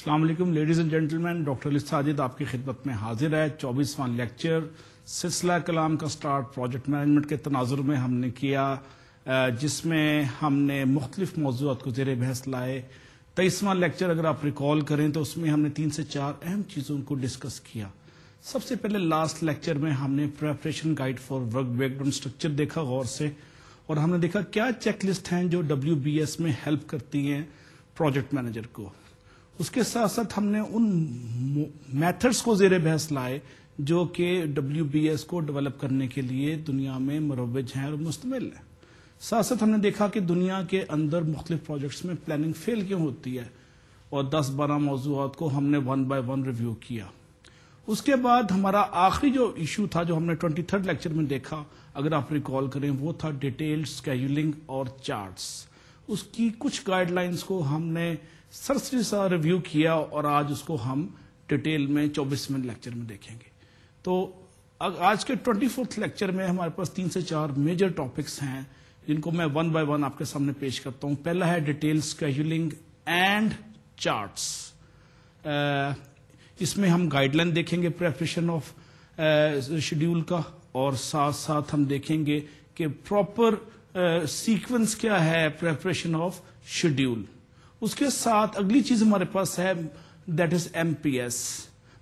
السلام علیکم ladies and gentleman, doctor علی ساجد آپ کی خدمت میں حاضر ہے۔ 24واں لیکچر سلسلہ کلام کا سٹارٹ پروجیکٹ مینجمنٹ کے تناظر میں ہم نے کیا، جس میں ہم نے مختلف موضوعات کو زیر بحث لائے۔ 23واں لیکچر اگر آپ ریکال کریں تو اس میں ہم نے 3 سے 4 اہم چیزوں کو ڈسکس کیا۔ سب سے پہلے لاسٹ لیکچر میں ہم نے preparation guide for work back ground structure دیکھا غور سے، اور ہم نے دیکھا کیا چیک لسٹ ہیں جو WBS میں ہیلپ کرتی ہیں پروجیکٹ مینیجر کو۔ اس کے ساتھ ساتھ ہم نے ان میتھڈز کو زیر بحث لائے جو کہ WBS کو ڈیولپ کرنے کے لیے دنیا میں مروج ہیں اور مستمل ہیں۔ ساتھ ساتھ ہم نے دیکھا کہ دنیا کے اندر مختلف پروجیکٹس میں پلاننگ فیل کیوں ہوتی ہے، اور 10-12 موضوعات کو ہم نے 1 by 1 ریویو کیا۔ اس کے بعد ہمارا آخری جو ایشو تھا جو ہم نے 23rd لیکچر میں دیکھا، اگر آپ ریکال کریں، وہ تھا ڈیٹیلڈ اسکیڈولنگ اور چارٹس۔ اس کی کچھ گائیڈ لائنز کو ہم نے سرسری سا ریویو کیا، اور آج اس کو ہم ڈیٹیل میں 24ویں لیکچر میں دیکھیں گے۔ تو آج کے 24th لیکچر میں ہمارے پاس 3 سے 4 میجر ٹاپکس ہیں جن کو میں 1 by 1 آپ کے سامنے پیش کرتا ہوں۔ پہلا ہے ڈیٹیل اسکیڈولنگ اینڈ چارٹس۔ اس میں ہم گائیڈ لائن دیکھیں گے پریپریشن آف شیڈیول کا، اور ساتھ ساتھ ہم دیکھیں گے کہ پراپر سیکوینس کیا ہے پریپریشن آف شیڈیول۔ اس کے ساتھ اگلی چیز ہمارے پاس ہے that is MPS،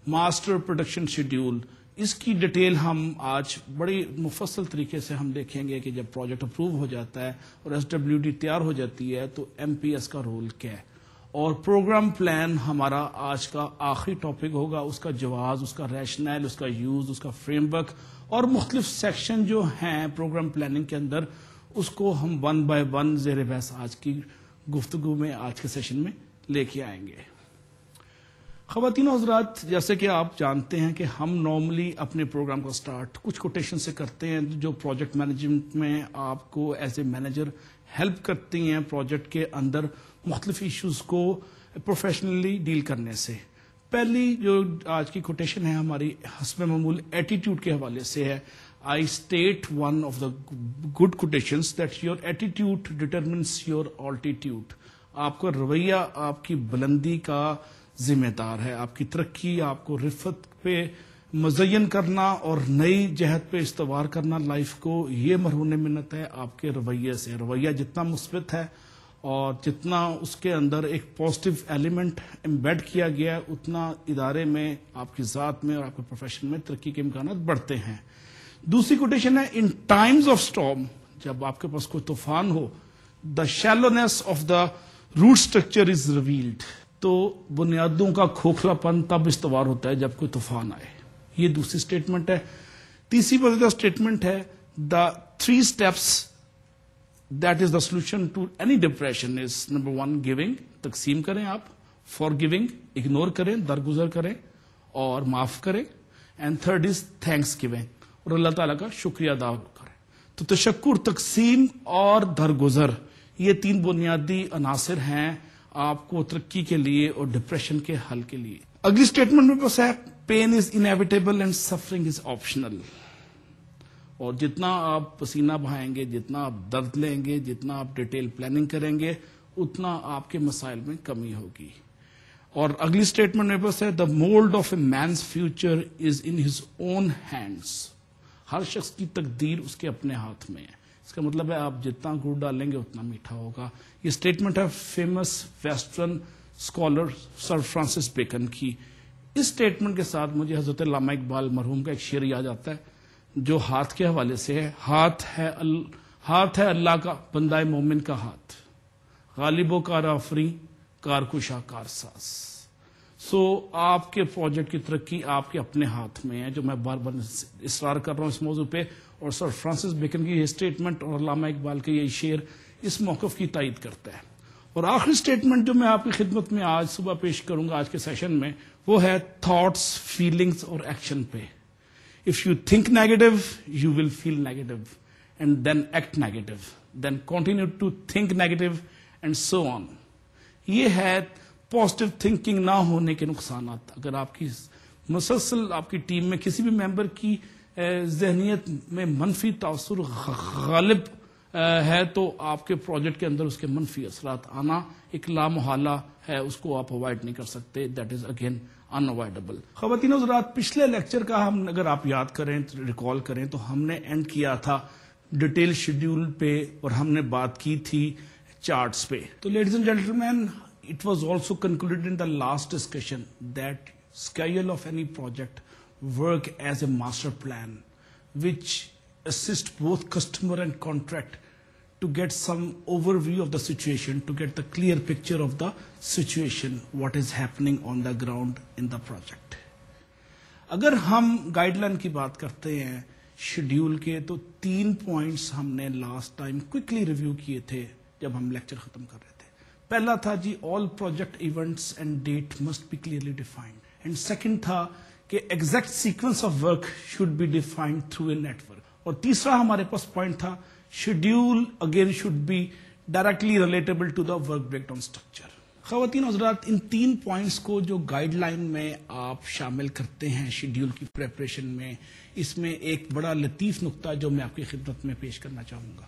master production schedule. اس کی ڈیٹیل ہم آج بڑی مفصل طریقے سے ہم دیکھیں گے کہ جب پروجیکٹ اپروو ہو جاتا ہے اور SWD تیار ہو جاتی ہے تو MPS کا رول کیا ہے، اور پروگرام پلان ہمارا آج کا آخری ٹاپک ہوگا۔ اس کا جواز، اس کا ریشنل، اس کا یوز، اس کا فریم ورک اور مختلف سیکشن جو ہیں پروگرام پلاننگ کے اندر، اس کو ہم 1 by 1 زیر بحث آج کی گفتگو میں، آج کے سیشن میں لے کے آئیں گے۔ خواتین و حضرات، جیسے کہ آپ جانتے ہیں کہ ہم نارملی اپنے پروگرام کا سٹارٹ کچھ کوٹیشن سے کرتے ہیں جو پروجیکٹ مینجمنٹ میں آپ کو ایز اے مینیجر ہیلپ کرتی ہیں پروجیکٹ کے اندر مختلف ایشوز کو پروفیشنلی ڈیل کرنے سے۔ پہلی جو آج کی کوٹیشن ہے ہماری حسب معمول ایٹیٹیوڈ کے حوالے سے ہے۔ I state one of the good quotations that your attitude determines your altitude۔ آپ کا رویہ آپ کی بلندی کا ذمہ دار ہے۔ آپ کی ترقی، آپ کو رفت پہ مزین کرنا اور نئی جہت پہ استوار کرنا لائف کو، یہ مرہون منت ہے آپ کے رویے سے۔ رویہ جتنا مثبت ہے اور جتنا اس کے اندر ایک پازیٹیو ایلیمنٹ امبیڈ کیا گیا ہے، اتنا ادارے میں، آپ کی ذات میں اور آپ کے پروفیشن میں ترقی کے امکانات بڑھتے ہیں۔ دوسری کوٹیشن ہے ان ٹائمز آف اسٹارم، جب آپ کے پاس کوئی طوفان ہو، the shallowness of the root structure is revealed. تو بنیادوں کا کھوکھلا پن تب استوار ہوتا ہے جب کوئی طوفان آئے۔ یہ دوسری اسٹیٹمنٹ ہے۔ تیسری پسندیدہ اسٹیٹمنٹ ہے the 3 steps that is the solution to any depression is number 1 giving, تقسیم کریں آپ، فار گیونگ، اگنور کریں، درگزر کریں اور معاف کریں، and third is thanks giving, اور اللہ تعالیٰ کا شکریہ ادا کریں۔ تو تشکر، تقسیم اور درگزر، یہ 3 بنیادی عناصر ہیں آپ کو ترقی کے لیے اور ڈپریشن کے حل کے لیے۔ اگلی اسٹیٹمنٹ میں بس ہے pain is inevitable and suffering is optional. اور جتنا آپ پسینہ بہائیں گے، جتنا آپ درد لیں گے، جتنا آپ ڈیٹیل پلاننگ کریں گے، اتنا آپ کے مسائل میں کمی ہوگی۔ اور اگلی اسٹیٹمنٹ میں بس ہے the mould of a man's future is in his own hands. ہر شخص کی تقدیر اس کے اپنے ہاتھ میں ہے۔ اس کا مطلب ہے آپ جتنا گڑ ڈالیں گے اتنا میٹھا ہوگا۔ یہ اسٹیٹمنٹ ہے فیمس ویسٹرن اسکالر سر فرانسس بیکن کی۔ اس اسٹیٹمنٹ کے ساتھ مجھے حضرت علامہ اقبال مرحوم کا ایک شعر یاد آتا ہے جو ہاتھ کے حوالے سے ہے۔ ہاتھ ہے اللہ کا، بندہ مومن کا ہاتھ، غالب و کار آفری، کارکشا کارساز۔ سو آپ کے پروجیکٹ کی ترقی آپ کے اپنے ہاتھ میں ہے، جو میں بار بار اصرار کر رہا ہوں اس موضوع پہ، اور سر فرانسس بیکن کی یہ اسٹیٹمنٹ اور علامہ اقبال کے یہ شعر اس موقف کی تائید کرتا ہے۔ اور آخری اسٹیٹمنٹ جو میں آپ کی خدمت میں آج صبح پیش کروں گا آج کے سیشن میں، وہ ہے تھاٹس، فیلنگز اور ایکشن پہ۔ If you think negative you will feel negative and then act negative, then continue to think negative and so on. یہ ہے پازیٹیو تھنکنگ نہ ہونے کے نقصانات۔ اگر آپ کی مسلسل آپ کی ٹیم میں کسی بھی ممبر کی ذہنیت میں منفی تاثر غالب ہے تو آپ کے پروجیکٹ کے اندر اس کے منفی اثرات آنا ایک لامحالہ ہے, اس کو آپ اوائڈ نہیں کر سکتے. That is again unavoidable. خواتین و حضرات, پچھلے لیکچر کا ہم اگر آپ یاد کریں, ریکال کریں, تو ہم نے اینڈ کیا تھا ڈیٹیل شیڈیول پہ اور ہم نے بات کی تھی چارٹس پہ. تو ladies and gentlemen, it was also concluded in the last discussion that schedule of any project work as a master plan which assist both customer and contract to get some overview of the situation, to get the clear picture of the situation, what is happening on the ground in the project. اگر ہم guide line کی بات کرتے ہیں schedule کے, تو 3 points ہم نے لاسٹ ٹائم کوئکلی ریویو کیے تھے جب ہم لیکچر ختم کر رہے تھے. پہلا تھا جی all project events and date must be clearly defined, and second تھا کہ exact sequence of work should be defined through a network, اور تیسرا ہمارے پاس پوائنٹ تھا schedule again should be directly relatable to the work break down اسٹرکچر. خواتین حضرات, ان 3 پوائنٹس کو جو گائیڈ لائن میں آپ شامل کرتے ہیں شیڈیول کی پریپریشن میں, اس میں ایک بڑا لطیف نقطہ جو میں آپ کی خدمت میں پیش کرنا چاہوں گا.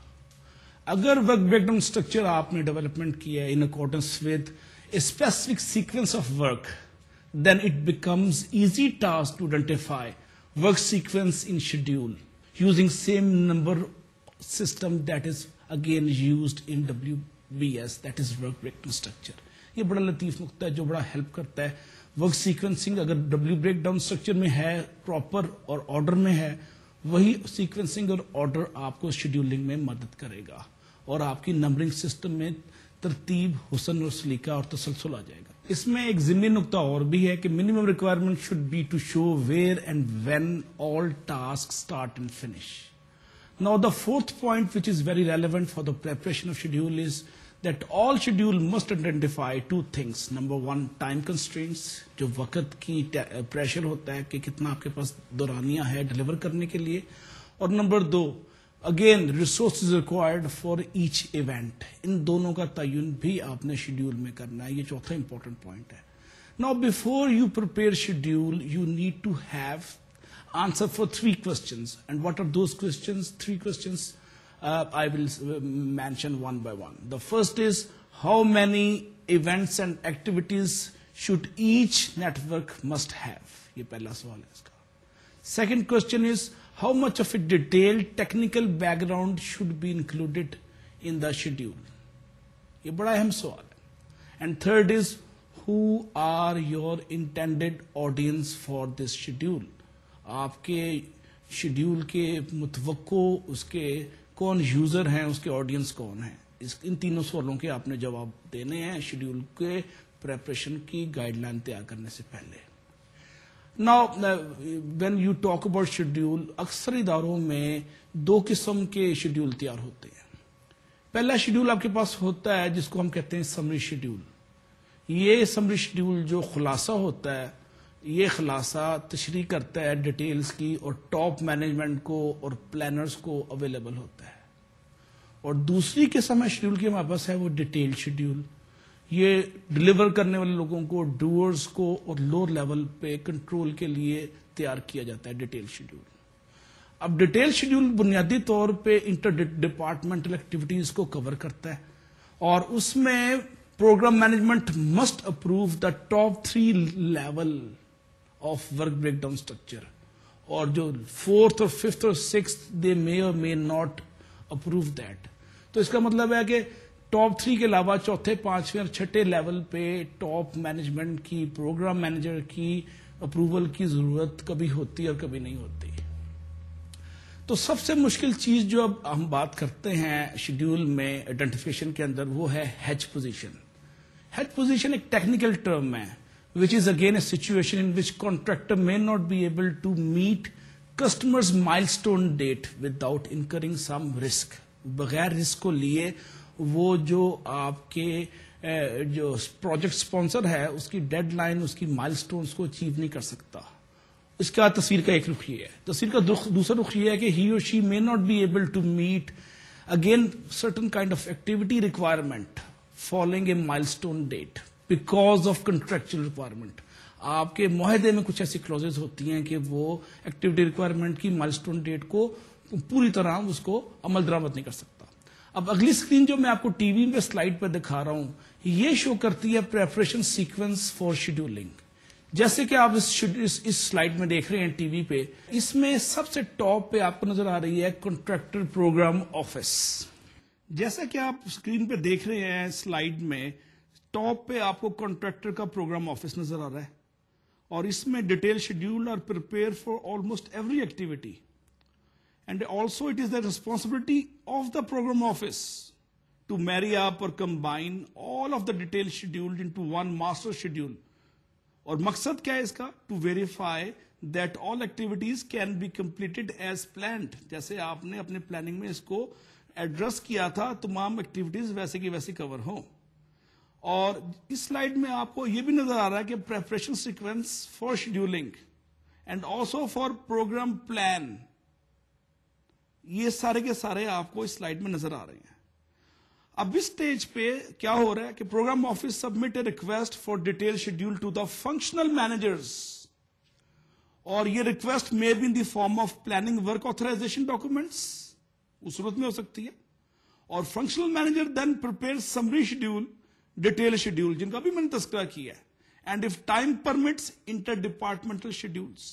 اگر ورک بریک ڈاؤن اسٹرکچر آپ نے ڈیولپمنٹ کیا ہے in accordance with a specific sequence of work, then it becomes easy task to identify work sequence in schedule using same number system that is again used in WBS, that is work break down structure. یہ بڑا لطیف نقطہ ہے جو بڑا help کرتا ہے. Work sequencing اگر break down structure میں ہے پراپر اور آرڈر میں ہے, وہی سیکوینسنگ اور آرڈر آپ کو شیڈیولنگ میں مدد کرے گا اور آپ کی نمبرنگ سسٹم میں ترتیب, حسن اور سلیقہ اور تسلسل آ جائے گا. اس میں ایک ضمنی نقطہ اور بھی ہے کہ minimum requirement should be to show where and when all task start and finish. Now the fourth point which is very relevant for the preparation of schedule is that all schedule must identify 2 things. Number 1, time constraints, جو وقت کی pressure ہوتا ہے کہ کتنا آپ کے پاس دورانیہ ہے ڈیلیور کرنے کے لیے, اور number 2 again resources required for each event. ان دونوں کا تعین بھی آپ نے شیڈیول میں کرنا ہے. یہ چوتھا امپورٹنٹ پوائنٹ ہے. Now before you prepare schedule, you need to have answer for 3 questions. And what are those questions? 3 questions I will mention one by one. The first is, how many events and activities should each network must have? یہ پہلا سوال ہے اس کا. Second question is, how much of a detailed technical background should be included in the schedule? یہ بڑا اہم سوال ہے. And third is, who are your intended audience for this schedule? آپ کے شیڈیول کے متوقع اس کے کون یوزر ہیں, اس کے آڈینس کون ہیں. ان تینوں سوالوں کے آپ نے جواب دینے ہیں شیڈیول کے پریپریشن کی گائیڈ لائن تیار کرنے سے پہلے. Now when you talk about schedule, اکثر اداروں میں 2 قسم کے شیڈیول تیار ہوتے ہیں. پہلا شیڈیول آپ کے پاس ہوتا ہے جس کو ہم کہتے ہیں سمری شیڈیول. یہ سمری شیڈیول جو خلاصہ ہوتا ہے, یہ خلاصہ تشریح کرتا ہے ڈیٹیلز کی اور ٹاپ مینجمنٹ کو اور پلانرز کو اویلیبل ہوتا ہے. اور دوسری قسم ہے شیڈیول کی ہمارے پاس ہے وہ ڈیٹیل شیڈیول. یہ ڈلیور کرنے والے لوگوں کو, ڈوئرز کو اور لوور لیول پہ کنٹرول کے لیے تیار کیا جاتا ہے ڈیٹیل شیڈیول. اب ڈیٹیل شیڈیول بنیادی طور پہ انٹر ڈپارٹمنٹل ایکٹیویٹیز کو کور کرتا ہے اور اس میں program management must approve the top 3 level of work break down structure, اور جو 4th اور 5th اور 6th they may or may not approve that. تو اس کا مطلب ہے کہ ٹاپ 3 کے علاوہ 4تھے 5ویں اور 6ٹھے لیول پہ ٹاپ مینجمنٹ کی, پروگرام مینیجر کی اپروول کی ضرورت کبھی ہوتی ہے اور کبھی نہیں ہوتی. تو سب سے مشکل چیز جو اب ہم بات کرتے ہیں شیڈیول میں آئیڈینٹیفیکیشن کے اندر وہ ہے ہیچ پوزیشن. ہیچ پوزیشن ایک ٹیکنیکل ٹرم ہے which is again a situation in which contractor may not be able to meet customer's milestone date without incurring some risk. بغیر رسک کو لیے وہ جو آپ کے جو پروجیکٹ اسپانسر ہے اس کی ڈیڈ لائن, اس کی مائل سٹونز کو اچیو نہیں کر سکتا. اس کا تصویر کا ایک رخ یہ ہے. تصویر کا دوسرا رخ یہ ہے کہ he or she may not be able to meet again certain kind of activity requirement following a milestone date because of contractual requirement. آپ کے معاہدے میں کچھ ایسی کلوزز ہوتی ہیں کہ وہ ایکٹیویٹی ریکوائرمنٹ کی مائلسٹون ڈیٹ کو پوری طرح اس کو عمل درآمد نہیں کر سکتا. اب اگلی اسکرین جو میں آپ کو ٹی وی پہ سلائڈ پہ دکھا رہا ہوں یہ شو کرتی ہے پریپریشن سیکوینس فار شیڈولنگ. جیسے کہ آپ اس سلائڈ میں دیکھ رہے ہیں ٹی وی پہ, اس میں سب سے ٹاپ پہ آپ کو نظر آ رہی ہے کنٹریکٹر پروگرام آفس. جیسا کہ آپ اسکرین پہ دیکھ رہے ہیں سلائڈ میں ٹاپ پہ آپ کو کنٹریکٹر کا پروگرام آفس نظر آ رہا ہے, اور اس میں ڈیٹیل شیڈیول اور prepare for almost every activity. And also it is the responsibility of the program office to marry up or combine all of the detailed schedule into one master schedule. اور مقصد کیا ہے اس کا؟ To verify that all activities can be completed as planned. جیسے آپ نے اپنے planning میں اس کو ایڈریس کیا تھا, تمام ایکٹیویٹیز ویسے کی ویسے کور ہوں. اور اس سلائیڈ میں آپ کو یہ بھی نظر آ رہا ہے کہ preparation sequence for scheduling and also for program plan, یہ سارے کے سارے آپ کو اس سلائیڈ میں نظر آ رہے ہیں. اب اس سٹیج پہ کیا ہو رہا ہے کہ program office submit a request for detail schedule to the functional managers, اور یہ request may be in the form of planning work authorization documents, اس صورت میں ہو سکتی ہے. اور functional manager then prepare summary schedule, detail schedule جن کا بھی میں نے تذکرہ کیا ہے, and if time permits inter departmental schedules.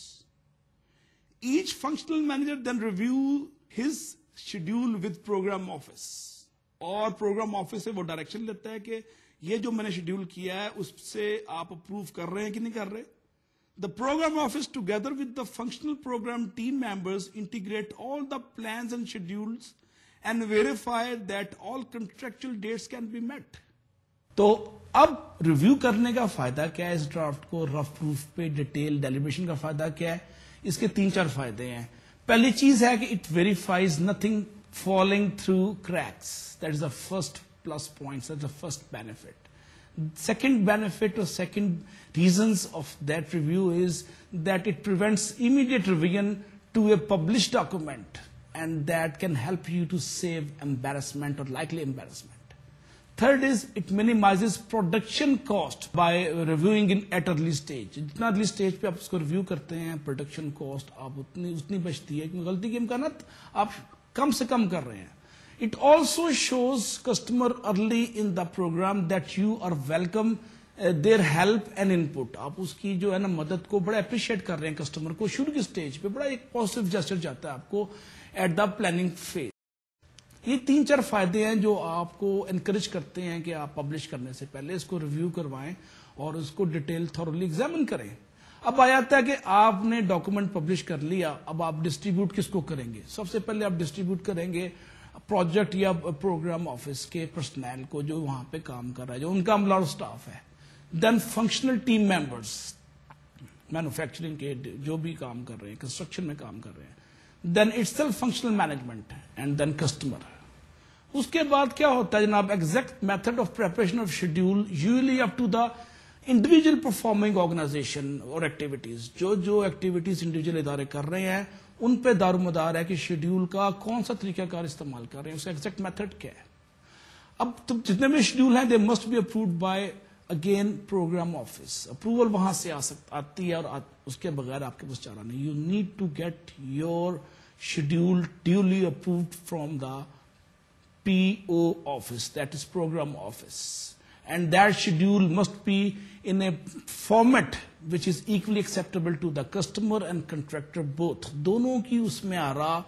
Each functional manager then review his schedule with program office, اور پروگرام آفس سے وہ ڈائریکشن لیتا ہے کہ یہ جو میں نے شیڈیول کیا ہے اس سے آپ اپروو کر رہے ہیں کہ نہیں کر رہے. The program office together with the functional program team members integrate all the plans and schedules and verify that all contractual dates can be met. تو اب ریویو کرنے کا فائدہ کیا ہے اس ڈرافٹ کو رف پروف پہ ڈیٹیل ڈیلیبریشن کا فائدہ کیا ہے؟ اس کے 3-4 فائدے ہیں. پہلی چیز ہے کہ it verifies nothing falling through cracks, that is the first plus point, that is the first benefit. Second benefit اور second reasons of that review is that it prevents immediate revision to a publish document, and that can help you to save embarrassment اور likely embarrassment. Third is it minimizes production cost by reviewing in at early stage. جتنا early stage پہ آپ اس کو review کرتے ہیں production cost آپ اتنی بچتی ہے کیونکہ غلطی کی امکانات آپ کم سے کم کر رہے ہیں. It also shows customer early in the program that you are welcome their help and input. آپ اس کی جو ہے نا مدد کو بڑا اپریشیٹ کر رہے ہیں کسٹمر کو شروع کی سٹیج پہ, بڑا ایک پازیٹیو جسچر جاتا ہے آپ کو ایٹ دا پلاننگ فیز. یہ 3-4 فائدے ہیں جو آپ کو انکریج کرتے ہیں کہ آپ پبلش کرنے سے پہلے اس کو ریویو کروائیں اور اس کو ڈیٹیل تھورلی ایگزامن کریں. اب آ جاتا ہے کہ آپ نے ڈاکومنٹ پبلش کر لیا, اب آپ ڈسٹریبیوٹ کس کو کریں گے؟ سب سے پہلے آپ ڈسٹریبیوٹ کریں گے پروجیکٹ یا پروگرام آفس کے پرسنل کو جو وہاں پہ کام کر رہا ہے, جو ان کا عملہ اور اسٹاف ہے. دین فنکشنل ٹیم ممبرس, مینوفیکچرنگ کے جو بھی کام کر رہے ہیں, کنسٹرکشن میں کام کر رہے ہیں. Then its self functional management, and then customer. اس کے بعد کیا ہوتا ہے جناب؟ Exact method of preparation of schedule usually up to the individual performing organization اور ایکٹیویٹیز. جو ایکٹیویٹیز انڈیویجل ادارے کر رہے ہیں ان پہ دار و مدار ہے کہ شیڈیول کا کون سا طریقہ کار استعمال کر رہے ہیں, اس کا ایگزیکٹ میتھڈ کیا ہے. اب جتنے بھی شیڈیول ہیں they must be approved by again program office. Approval وہاں سے آتی ہے اور اس کے بغیر آپ کے پاس چارہ نہیں. You need to get your schedule duly approved from the PO office, that is program office, and that schedule must be in a format which is equally acceptable to the customer and contractor both. دونوں کی اس میں آراء,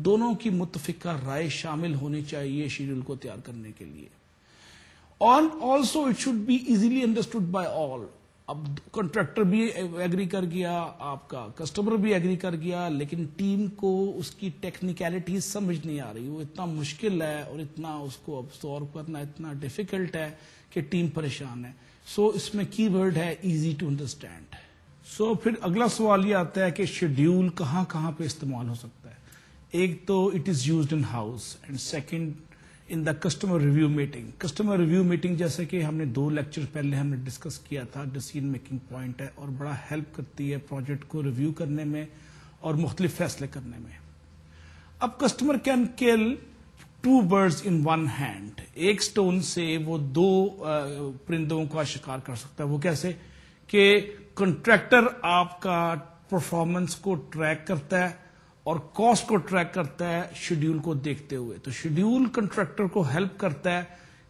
دونوں کی متفقہ رائے شامل ہونی چاہیے schedule کو تیار کرنے کے لیے. And also it should be easily understood by all. اب کنٹریکٹر بھی ایگری کر گیا, آپ کا کسٹمر بھی ایگری کر گیا, لیکن ٹیم کو اس کی ٹیکنیکلٹی سمجھ نہیں آ رہی. وہ اتنا مشکل ہے اور اتنا اس کو ابزارو کرنا اتنا ڈیفیکلٹ ہے کہ ٹیم پریشان ہے. سو اس میں کی ورڈ ہے ایزی ٹو انڈرسٹینڈ. سو پھر اگلا سوال یہ آتا ہے کہ شیڈیول کہاں کہاں پہ استعمال ہو سکتا ہے. ایک تو it is used in house, and second in the customer review meeting. Customer review meeting جیسے کہ ہم نے 2 لیکچر پہلے ہم نے ڈسکس کیا تھا, ڈیسیژن میکنگ پوائنٹ ہے اور بڑا ہیلپ کرتی ہے پروجیکٹ کو ریویو کرنے میں اور مختلف فیصلے کرنے میں. اب کسٹمر کین کل 2 birds in 1 hand. ایک سٹون سے وہ 2 پرندوں کا شکار کر سکتا ہے. وہ کیسے؟ کہ کنٹریکٹر آپ کا پرفارمنس کو ٹریک کرتا ہے اور کاسٹ کو ٹریک کرتا ہے شیڈیول کو دیکھتے ہوئے. تو شیڈیول کنٹریکٹر کو ہیلپ کرتا ہے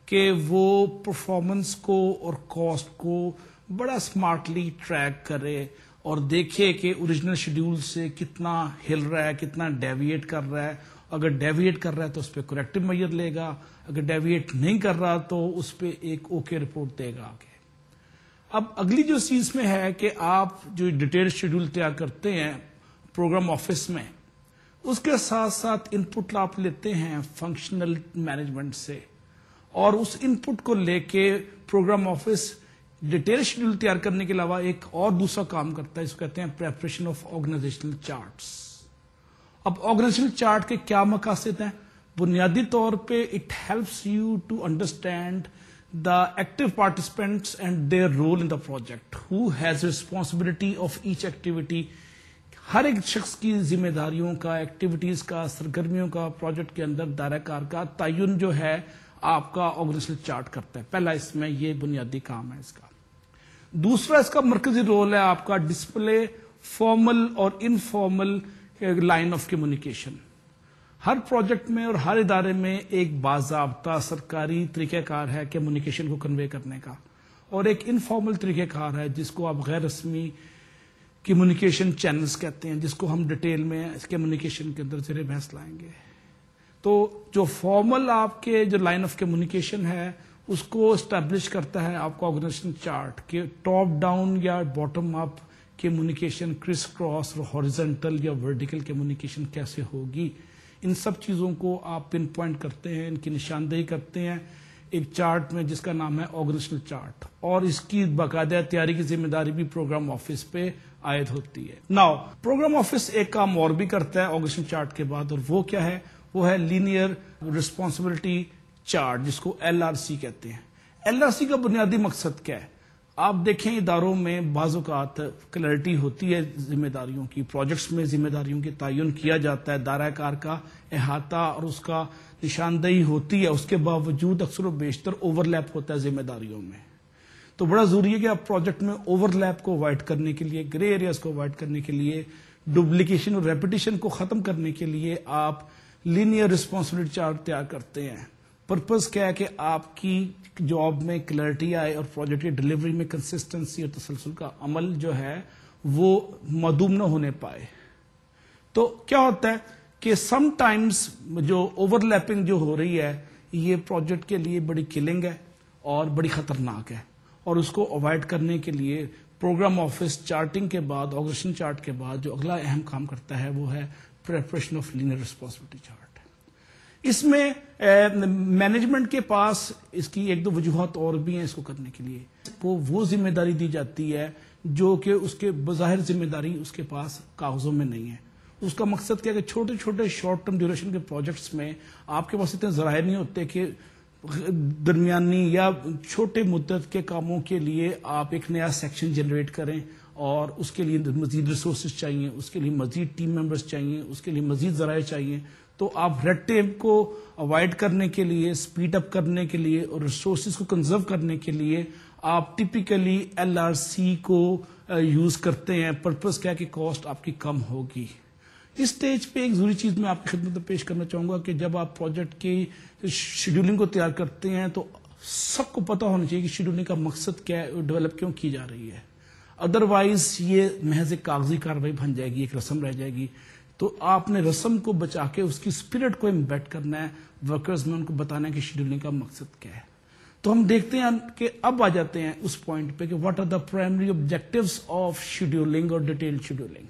کہ وہ پرفارمنس کو اور کاسٹ کو بڑا اسمارٹلی ٹریک کرے اور دیکھے کہ اوریجنل شیڈیول سے کتنا ہل رہا ہے, کتنا ڈیویٹ کر رہا ہے. اگر ڈیویٹ کر رہا ہے تو اس پہ کریکٹو میجر لے گا, اگر ڈیویٹ نہیں کر رہا تو اس پہ ایک اوکے رپورٹ دے گا آگے. اب اگلی جو چیز میں ہے کہ آپ جو ڈیٹیل شیڈیول تیار کرتے ہیں پروگرام آفس میں, اس کے ساتھ ساتھ ان پٹ آپ لیتے ہیں فنکشنل مینجمنٹ سے, اور اس ان پٹ کو لے کے پروگرام آفس ڈیٹیل شیڈیول تیار کرنے کے علاوہ ایک اور دوسرا کام کرتا ہے, اس کو کہتے ہیں پریپریشن آف آرگنائزیشنل چارٹس. اب آرگنائزیشنل چارٹ کے کیا مقاصد ہیں؟ بنیادی طور پہ it helps you to understand the active participants and their role in the project, who has responsibility of each activity. ہر ایک شخص کی ذمہ داریوں کا, ایکٹیویٹیز کا, سرگرمیوں کا پروجیکٹ کے اندر دائرہ کار کا تعین جو ہے آپ کا آرگنائزیشنل چارٹ کرتا ہے. پہلا اس میں یہ بنیادی کام ہے اس کا. دوسرا اس کا مرکزی رول ہے آپ کا ڈسپلے فارمل اور informal line of communication. Hare project میں اور ہر ادارے میں ایک باضابطہ سرکاری طریقہ کار ہے کمیونیکیشن کو کنوے کرنے کا, اور ایک انفارمل طریقہ کار ہے جس کو آپ غیر رسمی کمیونیکیشن چینلز کہتے ہیں, جس کو ہم ڈیٹیل میں کمیونیکیشن کے اندر زیر بحث لائیں گے. تو جو فارمل آپ کے جو لائن آف کمیونیکیشن ہے اس کو اسٹیبلش کرتا ہے آپ کا آرگنائزیشن چارٹ کہ ٹاپ ڈاؤن یا باٹم اپ کمیونیکیشن, کرس کراس اور ہاریزونٹل یا ورٹیکل کمیونیکیشن کیسے ہوگی. ان سب چیزوں کو آپ پن پوائنٹ کرتے ہیں, ان کی نشاندہی کرتے ہیں ایک چارٹ میں جس کا نام ہے آرگنائزیشنل چارٹ, اور اس کی باقاعدہ تیاری کی ذمہ داری بھی پروگرام آفس پہ عائد ہوتی ہے. ناؤ پروگرام آفس ایک کام اور بھی کرتا ہے آرگنائزیشن چارٹ کے بعد, اور وہ کیا ہے؟ وہ ہے لینئر ریسپانسبلٹی چارٹ, جس کو LRC کہتے ہیں. LRC کا بنیادی مقصد کیا ہے؟ آپ دیکھیں اداروں میں بعض اوقات کلیئرٹی ہوتی ہے ذمہ داریوں کی, پروجیکٹس میں ذمہ داریوں کی تعین کیا جاتا ہے, دائرہ کار کا احاطہ اور اس کا نشاندہی ہوتی ہے, اس کے باوجود اکثر و بیشتر اوور لیپ ہوتا ہے ذمہ داریوں میں. تو بڑا ضروری ہے کہ آپ پروجیکٹ میں اوور لیپ کو اوائڈ کرنے کے لیے, گرے ایریاز کو اوائڈ کرنے کے لیے, ڈپلیکیشن اور ریپیٹیشن کو ختم کرنے کے لیے آپ لینئر ریسپانسبلٹی چارٹ تیار کرتے ہیں. پرپز کیا ہے کہ آپ کی جاب میں کلیئرٹی آئے اور پروجیکٹ کی ڈلیوری میں کنسسٹنسی اور تسلسل کا عمل جو ہے وہ معدوم نہ ہونے پائے. تو کیا ہوتا ہے کہ سم ٹائمز جو اوور لیپنگ جو ہو رہی ہے یہ پروجیکٹ کے لیے بڑی کلنگ ہے اور بڑی خطرناک ہے, اور اس کو اوائڈ کرنے کے لیے پروگرام آفس چارٹنگ کے بعد, آرگنائزیشن چارٹ کے بعد جو اگلا اہم کام کرتا ہے وہ ہے preparation of linear responsibility chart. اس میں مینجمنٹ کے پاس اس کی ایک دو وجوہات اور بھی ہیں اس کو کرنے کے لیے. وہ ذمہ داری دی جاتی ہے جو کہ اس کے بظاہر ذمہ داری اس کے پاس کاغذوں میں نہیں ہے. اس کا مقصد کیا ہے کہ چھوٹے چھوٹے شارٹ ٹرم ڈیوریشن کے پروجیکٹس میں آپ کے پاس اتنے ذرائع نہیں ہوتے کہ درمیانی یا چھوٹے مدت کے کاموں کے لیے آپ ایک نیا سیکشن جنریٹ کریں, اور اس کے لیے مزید ریسورسز چاہیے, اس کے لیے مزید ٹیم ممبرز چاہیے, اس کے لیے مزید ذرائع چاہیے. تو آپ ریڈ ٹیپ کو اوائڈ کرنے کے لیے, اسپیڈ اپ کرنے کے لیے اور ریسورسز کو کنزرو کرنے کے لیے آپ ٹپیکلی LRC کو یوز کرتے ہیں. پرپز کیا ہے کہ کاسٹ آپ کی کم ہوگی. اس سٹیج پہ ایک ضروری چیز میں آپ کی خدمت میں پیش کرنا چاہوں گا کہ جب آپ پروجیکٹ کی شیڈولنگ کو تیار کرتے ہیں تو سب کو پتا ہونا چاہیے کہ شیڈولنگ کا مقصد کیا ہے اور ڈیولپ کیوں کی جا رہی ہے. ادروائز یہ محض ایک کاغذی کاروائی بن جائے گی, ایک رسم رہ جائے گی. تو آپ نے رسم کو بچا کے اس کی اسپرٹ کو امبیڈ کرنا ہے, ورکرز میں ان کو بتانا ہے کہ شیڈولنگ کا مقصد کیا ہے. تو ہم دیکھتے ہیں کہ اب آ جاتے ہیں اس پوائنٹ پہ کہ what are the primary objectives of scheduling اور ڈیٹیل شیڈولنگ.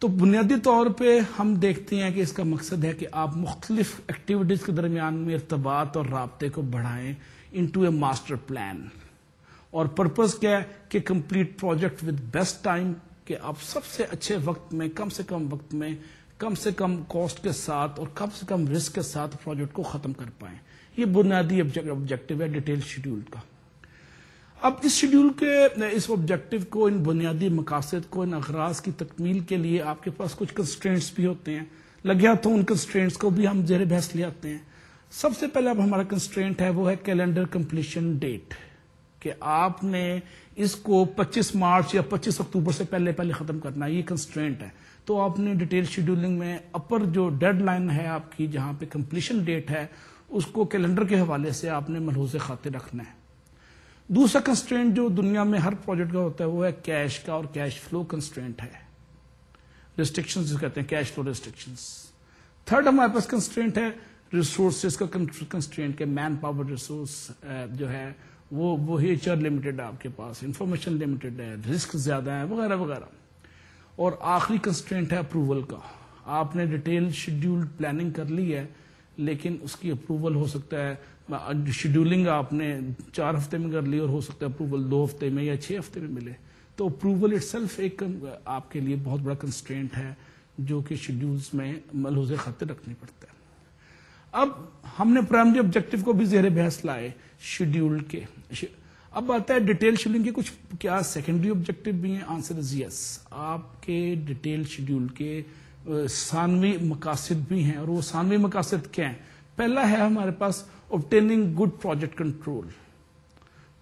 تو بنیادی طور پہ ہم دیکھتے ہیں کہ اس کا مقصد ہے کہ آپ مختلف ایکٹیویٹیز کے درمیان میں ارتباط اور رابطے کو بڑھائیں انٹو اے ماسٹر پلان. اور پرپز کیا ہے کہ complete project with best time, کہ آپ سب سے اچھے وقت میں, کم سے کم وقت میں, کم سے کم کاسٹ کے ساتھ اور کم سے کم رسک کے ساتھ پروجیکٹ کو ختم کر پائیں. یہ بنیادی آبجیکٹو ہے ڈیٹیل شیڈول کا. اب اس شیڈول کے اس آبجیکٹو کو, ان بنیادی مقاصد کو, ان اغراض کی تکمیل کے لیے آپ کے پاس کچھ کنسٹرینٹس بھی ہوتے ہیں. لگیا تو ان کنسٹرینٹس کو بھی ہم زیر بحث لے آتے ہیں. سب سے پہلے اب ہمارا کنسٹرینٹ ہے وہ ہے کیلنڈر کمپلیشن ڈیٹ. کہ آپ نے اس کو 25 مارچ یا 25 اکتوبر سے پہلے ختم کرنا ہے, یہ کنسٹرینٹ ہے. تو آپ نے ڈیٹیل شیڈولنگ میں اپر جو ڈیڈ لائن ہے آپ کی, جہاں پہ کمپلیشن ڈیٹ ہے, اس کو کیلنڈر کے حوالے سے آپ نے ملحوظ خاطر رکھنا ہے. دوسرا کنسٹرینٹ جو دنیا میں ہر پروجیکٹ کا ہوتا ہے وہ ہے کیش کا, اور کیش فلو کنسٹرینٹ ہے. ریسٹرکشنز جس کہتے ہیں کیش فلو ریسٹرکشنز. تھرڈ ہمارے پاس کنسٹرینٹ ہے ریسورسز کا کنسٹرینٹ, کے مین پاور ریسورس جو ہے وہ ایچ آر لمیٹڈ ہے آپ کے پاس, انفارمیشن لمیٹڈ ہے, رسک زیادہ ہے, وغیرہ وغیرہ. اور آخری کنسٹرینٹ ہے اپروول کا. آپ نے ڈیٹیل شیڈیول پلاننگ کر لی ہے, لیکن اس کی اپروول ہو سکتا ہے, شیڈیولنگ آپ نے 4 ہفتے میں کر لی اور ہو سکتا ہے اپروول 2 ہفتے میں یا 6 ہفتے میں ملے. تو اپروول اٹ سیلف ایک آپ کے لیے بہت بڑا کنسٹرینٹ ہے جو کہ شیڈیولز میں ملحوظ خاطر رکھنی پڑتا ہے. اب ہم نے پرائمری آبجیکٹو کو بھی زیر بحث لائے شیڈیول کے. اب آتا ہے ڈیٹیل شیڈیولنگ کے کچھ کیا سیکنڈری آبجیکٹو بھی ہیں. آنسر از یس. آپ کے ڈیٹیل شیڈیول کے ثانوی مقاصد بھی ہیں, اور وہ ثانوی مقاصد کیا ہیں؟ پہلا ہے ہمارے پاس obtaining good project control.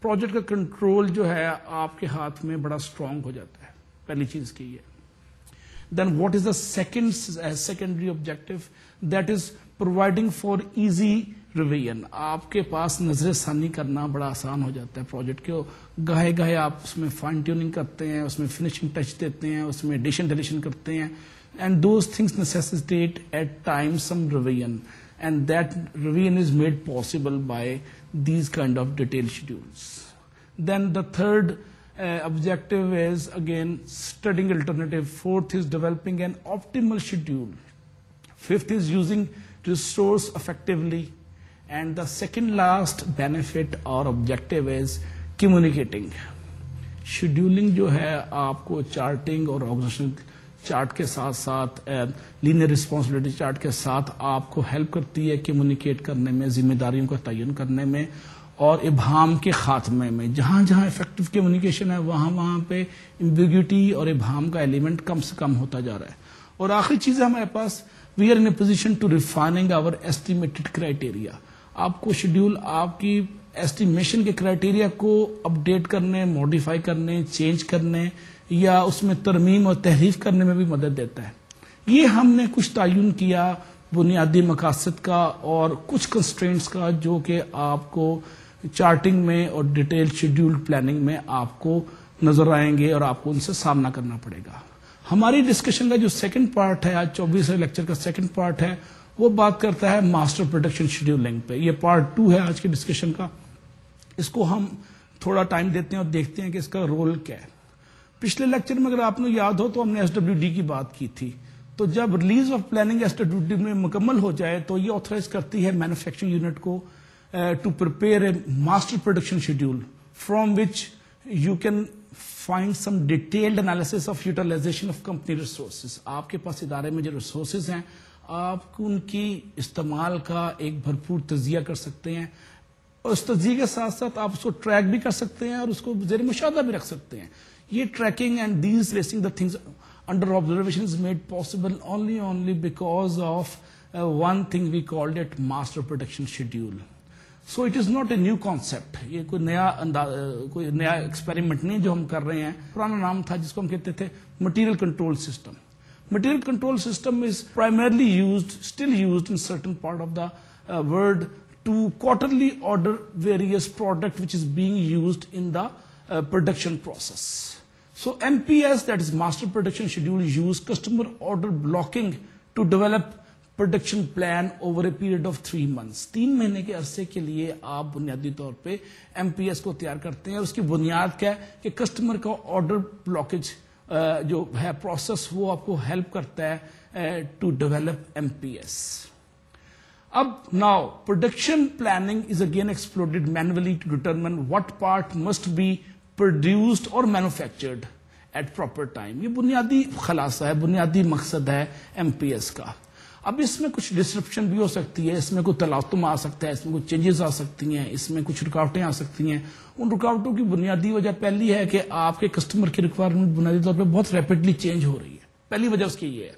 Project کا کنٹرول جو ہے آپ کے ہاتھ میں بڑا اسٹرانگ ہو جاتا ہے, پہلی چیز کی ہے. Then what is the secondary objective? That is providing for easy revision. آپ کے پاس نظر ثانی کرنا بڑا آسان ہو جاتا ہے پروجیکٹ کے. گاہے گاہے آپ اس میں فائن ٹیوننگ کرتے ہیں, اس میں فنیشنگ ٹچ دیتے ہیں, اس میں ایڈیشن ڈیلیشن کرتے ہیں, and those things necessitate at time some revision, and that revision is made possible by these kind of detailed schedules. Then the third objective is again studying alternative. Fourth is developing an optimal schedule. Fifth is using resource effectively. And the second last benefit or objective is communicating. Scheduling جو ہے آپ کو charting اور organization chart کے ساتھ ساتھ linear responsibility chart کے ساتھ آپ کو ہیلپ کرتی ہے کمیونیکیٹ کرنے میں, ذمہ داریوں کا تعین کرنے میں, اور ابہام کے خاتمے میں. جہاں جہاں افیکٹو کمیونیکیشن ہے وہاں پہ ایمبیگوٹی اور ابہام کا ایلیمنٹ کم سے کم ہوتا جا رہا ہے. اور آخری چیز ہے ہمارے پاس we are in a position to refining our estimated criteria. آپ کو شیڈیول آپ کی ایسٹیمیشن کے کرائٹیریا کو اپڈیٹ کرنے, ماڈیفائی کرنے, چینج کرنے یا اس میں ترمیم اور تحریف کرنے میں بھی مدد دیتا ہے. یہ ہم نے کچھ تعین کیا بنیادی مقاصد کا اور کچھ کنسٹرینٹس کا جو کہ آپ کو چارٹنگ میں اور ڈیٹیل شیڈیول پلاننگ میں آپ کو نظر آئیں گے اور آپ کو ان سے سامنا کرنا پڑے گا. ہماری ڈسکشن کا جو سیکنڈ پارٹ ہے, آج 24ویں لیکچر کا سیکنڈ پارٹ ہے, وہ بات کرتا ہے ماسٹر پروڈکشن شیڈیولنگ پہ. یہ پارٹ 2 ہے آج کی ڈسکشن کا. اس کو ہم تھوڑا ٹائم دیتے ہیں اور دیکھتے ہیں کہ اس کا رول کیا ہے. پچھلے لیکچر میں اگر آپ نے یاد ہو تو ہم نے SWD کی بات کی تھی. تو جب ریلیز آف پلاننگ SWD میں مکمل ہو جائے تو یہ آتھرائز کرتی ہے مینوفیکچرنگ یونٹ کو to prepare a master production schedule from which you can find some detailed analysis of utilization of company resources. آپ کے پاس ادارے میں جو ریسورسز ہیں آپ ان کی استعمال کا ایک بھرپور تجزیہ کر سکتے ہیں, اور اس تجزیے کے ساتھ ساتھ آپ اس کو ٹریک بھی کر سکتے ہیں اور اس کو زیر مشاہدہ بھی رکھ سکتے ہیں. یہ tracking and these racing the things under observation is made possible only because of one thing we called it master production schedule. So it is not a new concept. یہ کوئی نیا ایکسپیریمنٹ نہیں جو ہم کر رہے ہیں. پرانا نام تھا جس کو ہم کہتے تھے material control system. Material control system is primarily still used in certain part of the world to quarterly order various product which is being used in the production process. So MPS, that is Master Production Schedule, use customer order blocking to develop production plan over a period of 3 months. 3 مہینے کے عرصے کے لیے آپ بنیادی طور پہ MPS کو تیار کرتے ہیں. اس کی بنیاد کیا ہے کہ کسٹمر کا آرڈر بلاکیج جو ہے پروسیس وہ آپ کو ہیلپ کرتا ہے ٹو ڈیولپ MPS. اب now production planning is again explored manually to determine what part must be produced or manufactured at proper time. یہ بنیادی خلاصہ ہے, بنیادی مقصد ہے MPS کا. اب اس میں کچھ ڈسرپشن بھی ہو سکتی ہے, اس میں کوئی تلاطم آ سکتا ہے, اس میں کچھ چینجز آ سکتی ہیں, اس میں کچھ رکاوٹیں آ سکتی ہیں. ان رکاوٹوں کی بنیادی وجہ پہلی ہے کہ آپ کے کسٹمر کی ریکوائرمنٹ بنیادی طور پہ بہت ریپڈلی چینج ہو رہی ہے. پہلی وجہ اس کی یہ ہے.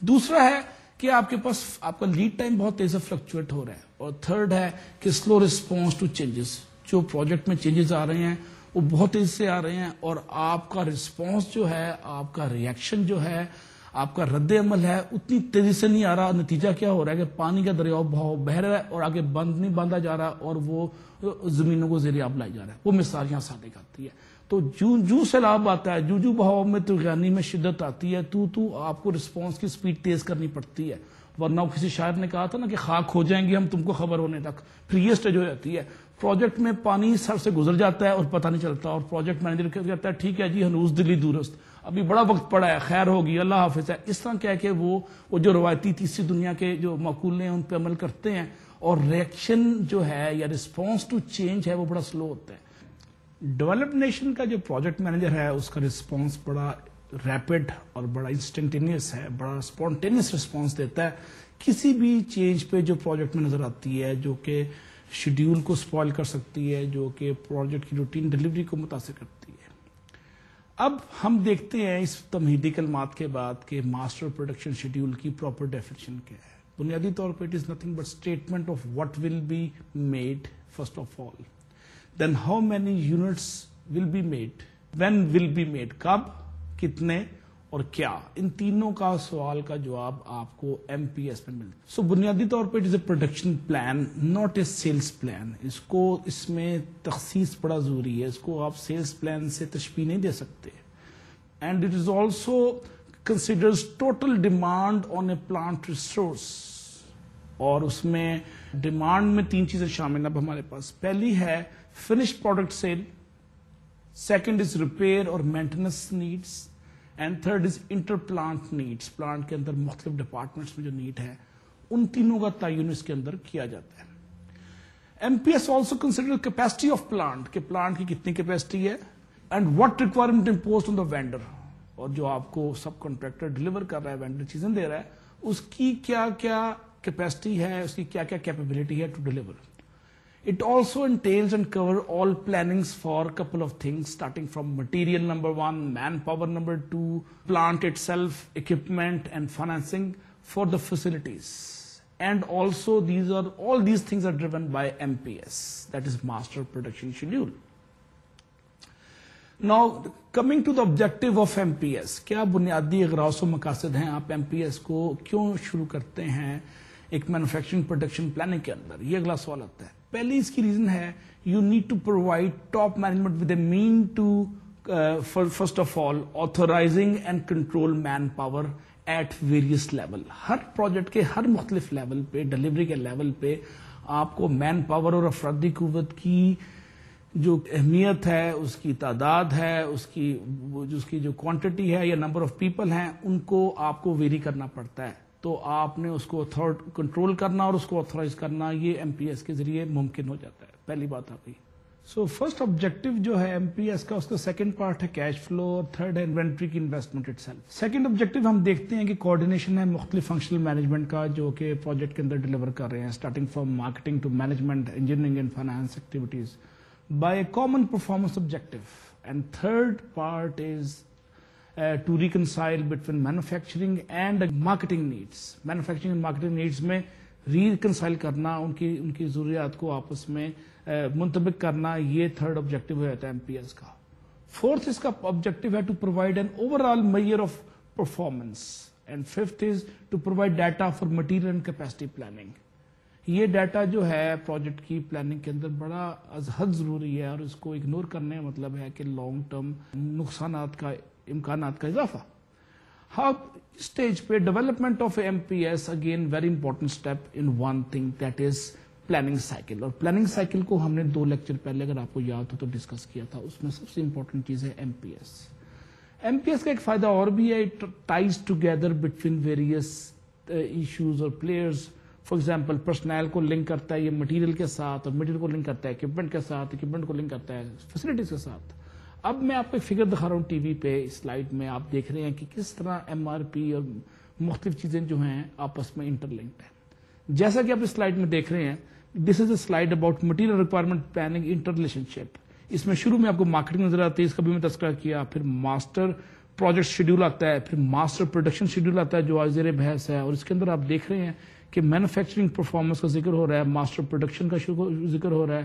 دوسرا ہے کہ آپ کے پاس آپ کا لیڈ ٹائم بہت تیز سے فلکچویٹ ہو رہا ہے. اور تھرڈ ہے کہ سلو ریسپانس ٹو چینجز. جو پروجیکٹ میں چینجز آ رہے ہیں وہ بہت تیزی سے آ رہے ہیں، اور آپ کا رسپانس جو ہے، آپ کا ریئیکشن جو ہے، آپ کا رد عمل ہے اتنی تیزی سے نہیں آ رہا. نتیجہ کیا ہو رہا ہے کہ پانی کا دریاؤ بہاؤ بہہ رہا ہے اور آگے بند نہیں باندھا جا رہا، اور وہ زمینوں کو زیر آب لائی جا رہا ہے. وہ مثال یہاں سامنے آتی ہے. تو جو سیلاب آتا ہے، جو بہاؤ میں طوفانی میں شدت آتی ہے، تو آپ کو رسپانس کی سپیڈ تیز کرنی پڑتی ہے. ورنہ کسی شاعر نے کہا تھا نا کہ خاک ہو جائیں گے ہم تم کو خبر ہونے تک. پھر یہ سٹیج ہو جاتی ہے. پروجیکٹ میں پانی سر سے گزر جاتا ہے اور پتہ نہیں چلتا، اور پروجیکٹ مینیجر کہتا ہے ٹھیک ہے جی، ہنوز دلی دورست، ابھی بڑا وقت پڑا ہے، خیر ہوگی، اللہ حافظ ہے. اس طرح کہہ کے وہ جو روایتی تیسری دنیا کے جو مقولے ہیں ان پہ عمل کرتے ہیں، اور ریئیکشن جو ہے یا رسپانس ٹو چینج ہے وہ بڑا سلو ہوتا ہے. ڈیولپڈ نیشن کا جو پروجیکٹ مینیجر ہے اس کا رسپانس بڑا ریپڈ اور بڑا انسٹنٹینیس ہے، بڑا اسپونٹینیس رسپانس دیتا ہے کسی بھی چینج پہ جو پروجیکٹ میں نظر آتی ہے، جو کہ شیڈیول کو سپوائل کر سکتی ہے، جو کہ پروجیکٹ کی روٹین ڈیلیوری کو متاثر کرتی ہے. اب ہم دیکھتے ہیں اس تمہیدی کلمات کے بعد کہ ماسٹر پروڈکشن شیڈیول کی پراپر ڈیفینیشن کیا ہے. بنیادی طور پہ it is nothing but statement of what will be made first of all, then how many units will be made, when will be made, کب، کتنے اور کیا. ان تینوں کا سوال کا جواب آپ کو ایم پی ایس میں ملتا ہے. سو بنیادی طور پہ it is a production plan, not a sales plan. اس میں تخصیص بڑا ضروری ہے. اس کو آپ سیلس پلان سے تشبیہ نہیں دے سکتے. And it is also considers total demand on a plant resource. اور اس میں ڈیمانڈ میں تین چیزیں شامل ہیں اب ہمارے پاس. پہلی ہے finish product sale, second is repair اور maintenance needs, and third is inter plant needs. Plant کے اندر مختلف ڈپارٹمنٹس میں جو نیڈ ہے ان تینوں کا تعین اس کے اندر کیا جاتا ہے. M P S also consider capacity of plant, کہ پلانٹ کی کتنی کیپیسٹی ہے، and what requirement imposed on the vendor, اور جو آپ کو سب کانٹریکٹر ڈلیور کر رہا ہے، وینڈر چیزیں دے رہا ہے، اس کی کیا کیا کیپیسٹی ہے، اس کی کیا کیا کیپیبلٹی ہے to deliver. It also entails and cover all plannings for a couple of things, starting from material number 1, manpower number 2, plant itself, equipment and financing for the facilities. And also all these things are driven by MPS, that is Master Production Schedule. Now coming to the objective of MPS, کیا بنیادی اغراض و مقاصد ہیں؟ آپ MPS کو کیوں شروع کرتے ہیں ایک مینوفیکچرنگ پروڈکشن پلاننگ کے اندر؟ یہ اگلا سوال آتا ہے. پہلی اس کی ریزن ہے you need to provide top management with a man to first of all authorizing and control man power at various level. ہر پروجیکٹ کے ہر مختلف لیول پہ، ڈلیوری کے لیول پہ آپ کو مین پاور اور افرادی قوت کی جو اہمیت ہے، اس کی تعداد ہے، اس کی جو کوانٹٹی ہے یا نمبر آف پیپل ہیں، ان کو آپ کو ویری کرنا پڑتا ہے. تو آپ نے اس کو کنٹرول کرنا اور اس کو آتھورائز کرنا یہ ایم پی ایس کے ذریعے ممکن ہو جاتا ہے. پہلی بات آ گئی. سو فرسٹ آبجیکٹو جو ہے ایم پی ایس کا، اس کا سیکنڈ پارٹ ہے کیش فلو، اور تھرڈ ہے انوینٹری کی investment it self. Second objective ہم دیکھتے ہیں کہ کوآرڈینیشن ہے مختلف فنکشنل مینجمنٹ کا جو کہ پروجیکٹ کے اندر ڈلیور کر رہے ہیں، starting from marketing to management, engineering and finance activities by a common performance objective. And third part is to reconcile between manufacturing and marketing needs. Manufacturing and marketing needs میں reconcile کرنا، ان کی ضروریات کو آپس میں منطبق کرنا، یہ تھرڈ آبجیکٹو ہو جاتا ہے ایم پی ایس کا. فورتھ اس کا آبجیکٹو ہے to provide an overall measure of performance. And fifth is to provide data for material and capacity planning. یہ ڈیٹا جو ہے پروجیکٹ کی پلاننگ کے اندر بڑا از حد ضروری ہے، اور اس کو اگنور کرنے کا مطلب ہے کہ لانگ ٹرم نقصانات کا، امکانات کا اضافہ. ہاؤ اسٹیج پہ development of M P S, again very important step in one thing, that is planning cycle. اور پلاننگ سائیکل کو ہم نے 2 لیکچر پہلے اگر آپ کو یاد ہو تو ڈسکس کیا تھا. اس میں سب سے امپورٹنٹ چیز ہے M P S. M P S کا ایک فائدہ اور بھی ہے، it ties together between various issues اور پلیئرز. فار ایگزامپل پرسنل کو لنک کرتا ہے یہ مٹیریل کے ساتھ، اور مٹیریل کو لنک کرتا ہے اکوپمنٹ کے ساتھ، اکوپمنٹ کو لنک کرتا ہے فیسلٹیز کے ساتھ. اب میں آپ کو ایک فگر دکھا رہا ہوں ٹی وی پہ، سلائیڈ میں آپ دیکھ رہے ہیں کہ کس طرح ایم آر پی اور مختلف چیزیں جو ہیں آپس میں انٹر لنکڈ ہیں. جیسا کہ آپ اس سلائیڈ میں دیکھ رہے ہیں، this is a slide about material requirement planning interrelationship. اس میں شروع میں آپ کو مارکیٹنگ نظر آتی ہے، اس کا بھی میں تذکرہ کیا. پھر ماسٹر پروجیکٹ شیڈیول آتا ہے، پھر ماسٹر پروڈکشن شیڈیول آتا ہے جو آج زیر بحث ہے. اور اس کے اندر آپ دیکھ رہے ہیں کہ مینوفیکچرنگ پرفارمنس کا ذکر ہو رہا ہے، ماسٹر پروڈکشن کا ذکر ہو رہا ہے،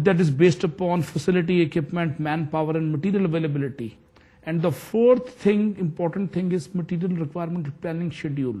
that is based upon facility, equipment, manpower and material availability. And the fourth thing, important thing is material requirement planning schedule.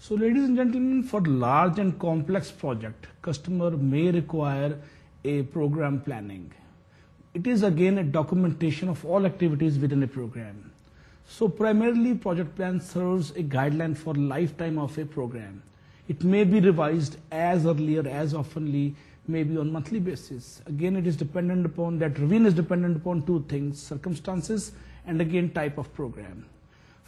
So ladies and gentlemen, for large and complex project, customer may require a program planning. It is again a documentation of all activities within a program. So primarily project plan serves a guideline for lifetime of a program. It may be revised as early or as oftenly, maybe on monthly basis. Again, it is dependent upon, that revision is dependent upon two things, circumstances and again type of program.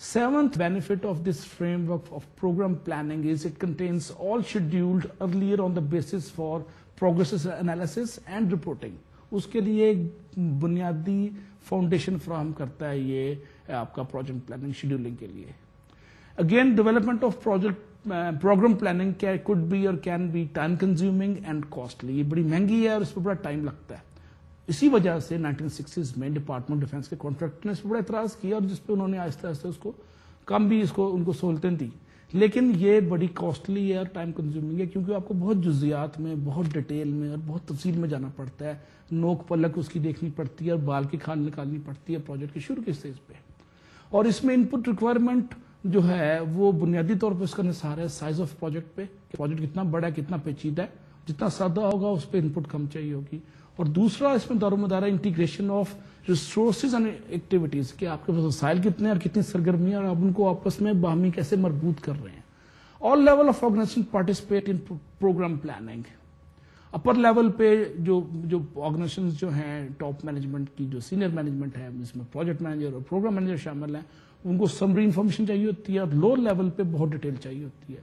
Seventh benefit of this framework of program planning is it contains all scheduled earlier on the basis for progress analysis and reporting. اس کے لیے ایک بنیادی foundation فراہم کرتا ہے یہ آپ کا پروجیکٹ پلاننگ شیڈیولنگ کے لیے. Again development of program planning could be اور can be time consuming and costly. یہ بڑی مہنگی ہے اور اس پہ بڑا ٹائم لگتا ہے. اسی وجہ سے 1960s میں ڈپارٹمنٹ ڈیفینس کے کانٹریکٹر نے اس پہ بڑا اعتراض کیا اور جس پہ انہوں نے آہستہ آہستہ اس کو کم بھی ان کو سہولتیں دی. لیکن یہ بڑی کاسٹلی ہے اور ٹائم کنزیومنگ ہے کیونکہ آپ کو بہت جزیات میں, بہت ڈیٹیل میں اور بہت تفصیل میں جانا پڑتا ہے. نوک پلک اس کی دیکھنی پڑتی ہے اور بال کی کھال نکالنی پڑتی ہے پروجیکٹ کے شروع کے اسٹیج پہ. اور اس میں ان پٹ ریکوائرمنٹ جو ہے وہ بنیادی طور پہ اس کا نثار ہے سائز آف پروجیکٹ پہ, کہ پروجیکٹ کتنا بڑا ہے, کتنا پیچیدہ ہے. جتنا سادہ ہوگا اس پہ ان پٹ کم چاہیے ہوگی. اور دوسرا اس میں دار و مدار integration of resources and activities, کہ آپ کے پاس وسائل کتنے اور کتنی سرگرمیاں اور آپ ان کو آپس میں باہمی کیسے مربوط کر رہے ہیں. All level of organization participate in program planning. Upper level پہ جو آرگنائزیشن جو ہیں ٹاپ مینجمنٹ کی, جو سینئر مینجمنٹ ہے, جس میں پروجیکٹ مینیجر اور پروگرام مینیجر شامل ہیں, ان کو سمری انفارمیشن چاہیے ہوتی ہے اور لوور لیول پہ بہت ڈیٹیل چاہیے ہوتی ہے.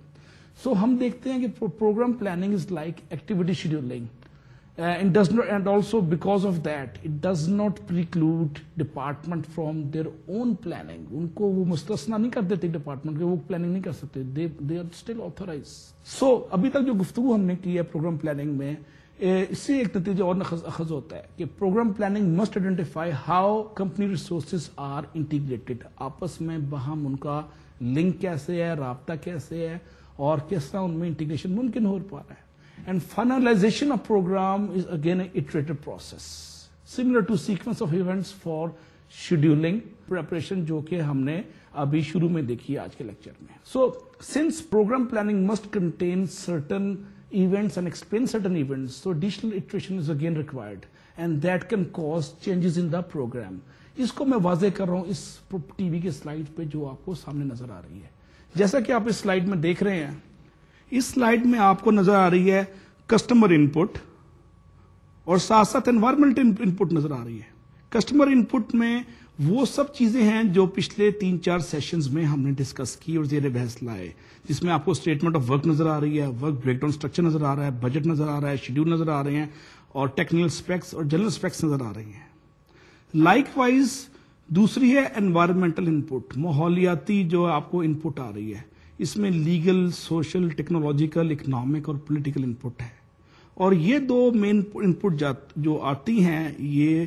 سو ہم دیکھتے ہیں کہ program planning is like activity scheduling. And also because of that, it does not preclude department from their own planning. ان کو وہ مستثنا نہیں کر دیتے ڈپارٹمنٹ کے, وہ پلاننگ نہیں کر سکتے. They are still authorized. So ابھی تک جو گفتگو ہم نے کی ہے پروگرام پلاننگ میں, اس سے ایک نتیجہ اور اخذ ہوتا ہے کہ program planning must identify how company resources are integrated. آپس میں باہم ان کا لنک کیسے ہے, رابطہ کیسے ہے اور کس طرح ان میں انٹیگریشن ممکن ہو پا رہا ہے. And finalization of program is again an iterative process, similar to sequence of events for scheduling preparation, جو کہ ہم نے ابھی شروع میں دیکھی آج کے لیکچر میں. So since program planning must contain certain events and explain certain events, so additional iteration is again required, and that can cause changes in the program. اس کو میں واضح کر رہا ہوں اس ٹی وی کے سلائیڈ پہ جو آپ کو سامنے نظر آ رہی ہے. جیسا کہ آپ اس سلائیڈ میں دیکھ رہے ہیں, اس سلائیڈ میں آپ کو نظر آ رہی ہے کسٹمر ان پٹ اور ساتھ ساتھ انوائرمنٹ ان پٹ نظر آ رہی ہے. کسٹمر ان پٹ میں وہ سب چیزیں ہیں جو پچھلے 3-4 سیشنز میں ہم نے ڈسکس کی اور زیر بحث لائے, جس میں آپ کو اسٹیٹمنٹ آف ورک نظر آ رہی ہے, ورک بریک ڈاؤن اسٹرکچر نظر آ رہا ہے, بجٹ نظر آ رہا ہے, شیڈیول نظر آ رہے ہیں اور ٹیکنیکل اسپیکس اور جنرل اسپیکس نظر آ رہی ہیں. لائک وائز دوسری ہے انوائرمنٹل ان پٹ, ماحولیاتی جو آپ کو ان پٹ آ رہی ہے. اس میں لیگل, سوشل, ٹیکنالوجیکل, اکنامک اور پولیٹیکل ان پٹ ہے. اور یہ دو مین ان پٹ جو آتی ہیں, یہ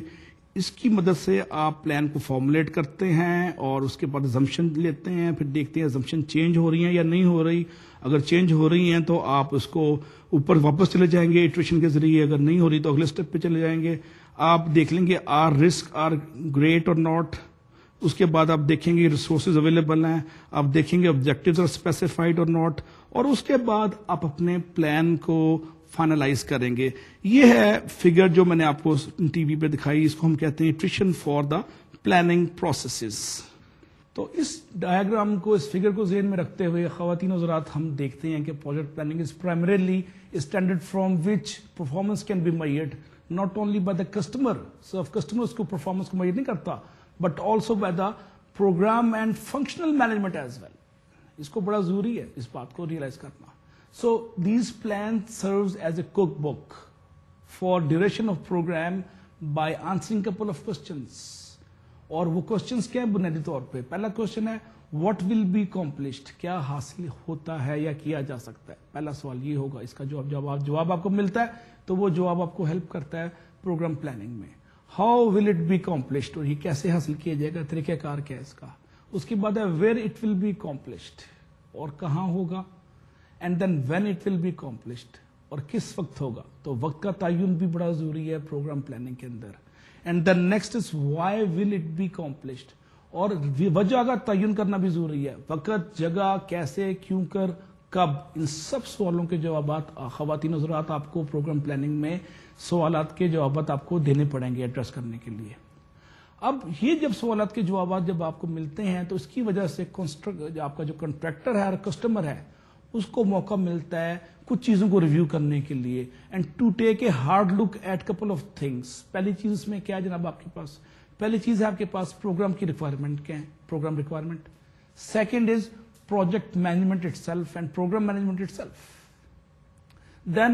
اس کی مدد سے آپ پلان کو فارمولیٹ کرتے ہیں اور اس کے بعد ازمپشن لیتے ہیں, پھر دیکھتے ہیں ازمپشن چینج ہو رہی ہیں یا نہیں ہو رہی. اگر چینج ہو رہی ہیں تو آپ اس کو اوپر واپس چلے جائیں گے ایٹریشن کے ذریعے, اگر نہیں ہو رہی تو اگلے اسٹیپ پہ چلے جائیں گے. آپ دیکھ لیں گے آر رسک آر گریٹ اور ناٹ. اس کے بعد آپ دیکھیں گے ریسورسز اویلیبل ہیں, آپ دیکھیں گے آبجیکٹیوز آر اسپیسیفائڈ اور ناٹ, اور اس کے بعد آپ اپنے پلان کو فائنلائز کریں گے. یہ ہے فگر جو میں نے آپ کو ٹی وی پہ دکھائی, اس کو ہم کہتے ہیں iteration for the planning processes. تو اس ڈائیگرام کو, اس فگر کو ذہن میں رکھتے ہوئے خواتین حضرات, ہم دیکھتے ہیں کہ project planning is primarily standard from which performance can be measured not only by the customer. صرف کسٹمرز کو پرفارمنس کو میئر نہیں کرتا, but also by the program and functional management as well. اس کو بڑا ضروری ہے اس بات کو ریئلائز کرنا. So these plans serves as a cookbook for duration of program by answering couple of questions. اور وہ questions کیا ہے بنیادی طور پہ؟ پہلا question ہے what will be accomplished, کیا حاصل ہوتا ہے یا کیا جا سکتا ہے. پہلا سوال یہ ہوگا, اس کا جواب آپ کو ملتا ہے تو وہ جواب آپ کو ہیلپ کرتا ہے پروگرام پلاننگ میں. How will it be accomplished, اور یہ کیسے حاصل کیا جائے گا, طریقہ کار کیا ہے اس کا. اس کے بعد ہے where it will be accomplished, اور کہاں ہوگا. And then when it will be accomplished, اور کس وقت ہوگا. تو وقت کا تعین بھی بڑا ضروری ہے پروگرام پلاننگ کے اندر. And then next is why will it be accomplished, اور وجہ کا تعین کرنا بھی ضروری ہے. وقت, جگہ, کیسے, کیوں کر, کب, ان سب سوالوں کے جوابات خواتین حضرات آپ کو پروگرام پلاننگ میں سوالات کے جوابات آپ کو دینے پڑیں گے ایڈریس کرنے کے لیے. اب یہ جب سوالات کے جوابات جب آپ کو ملتے ہیں تو اس کی وجہ سے آپ کا جو کنٹریکٹر ہے اور کسٹمر ہے اس کو موقع ملتا ہے کچھ چیزوں کو ریویو کرنے کے لیے, and to take a hard look at couple of things. پہلی چیز اس میں کیا ہے جناب آپ کے پاس؟ پہلی چیز ہے آپ کے پاس پروگرام کی ریکوائرمنٹ کیا ہے, program requirement. Second is project management itself and program management itself. Then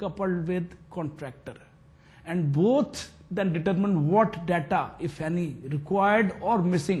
coupled with contractor, and both then determine what data, if any, required or missing,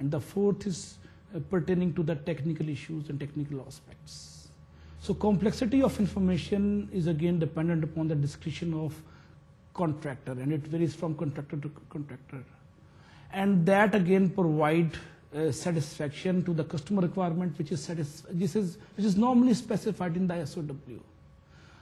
and the fourth is pertaining to the technical issues and technical aspects. So complexity of information is again dependent upon the discretion of contractor, and it varies from contractor to contractor, and that again provide satisfaction to the customer requirement which is normally specified in the SOW.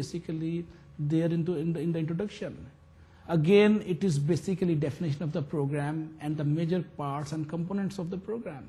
basically there in the introduction? Again, it is basically definition of the program and the major parts and components of the program.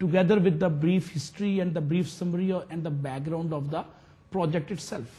together with the brief history and the brief summary and the background of the project itself.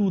2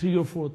3 or 4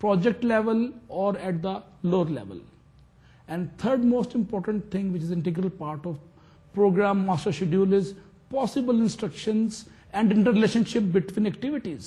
project level or at the lower level. And third most important thing, which is integral part of program master schedule, is possible instructions and interrelationship between activities.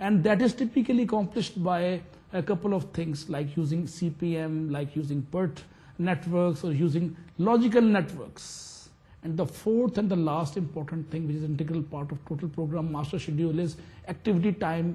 And that is typically accomplished by a couple of things like using CPM, like using PERT networks or using logical networks. And the fourth and the last important thing, which is integral part of total program master schedule, is activity time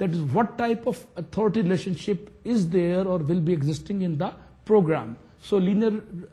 that is what type of authority relationship is there or will be existing in the program. So linear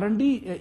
R&D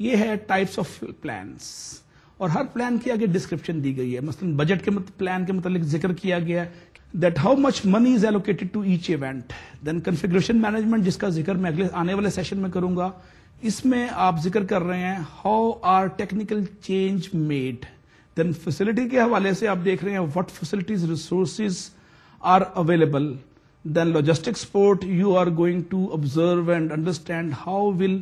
یہ ہے types of plans, اور ہر plan کی آگے description دی گئی ہے. مثلا budget کے plan کے متعلق ذکر کیا گیا ہے that how much money is allocated to each event. Then configuration management جس کا ذکر میں اگلے آنے والے سیشن میں کروں گا. اس میں آپ ذکر کر رہے ہیں how are technical change made. Then facility کے حوالے سے آپ دیکھ رہے ہیں what facilities resources are available. Then logistics support you are going to observe and understand how will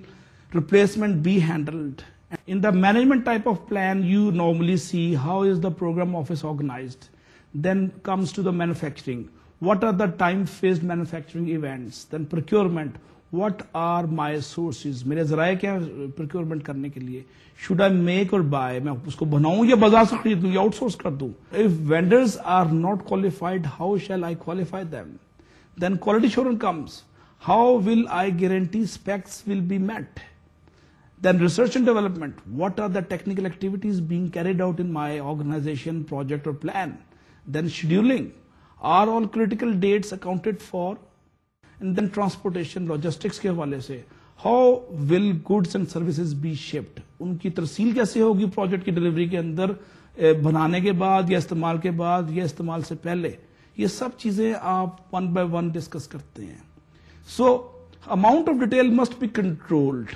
replacement be handled. In the management type of plan you normally see how is the program office organized. Then comes to the manufacturing. What are the time-phased manufacturing events? Then procurement. What are my sources? میرے ذرائع کیا procurement کرنے کے لیے. Should I make or buy? میں اس کو بناؤں یا بازار سے خرید لوں یا آؤٹ سورس کر دوں. If vendors are not qualified, how shall I qualify them? Then quality assurance comes. How will I guarantee specs will be met? Then research and development. What are the technical activities being carried out in my organization, project or plan? Then scheduling. Are all critical dates accounted for? And then transportation, logistics کے حوالے سے how will goods and services be shipped. ان کی ترسیل کیسے ہوگی project کی delivery کے اندر، بنانے کے بعد یا استعمال کے بعد یا استعمال سے پہلے. یہ سب چیزیں آپ ون بائی ون ڈسکس کرتے ہیں. So amount of detail must be controlled.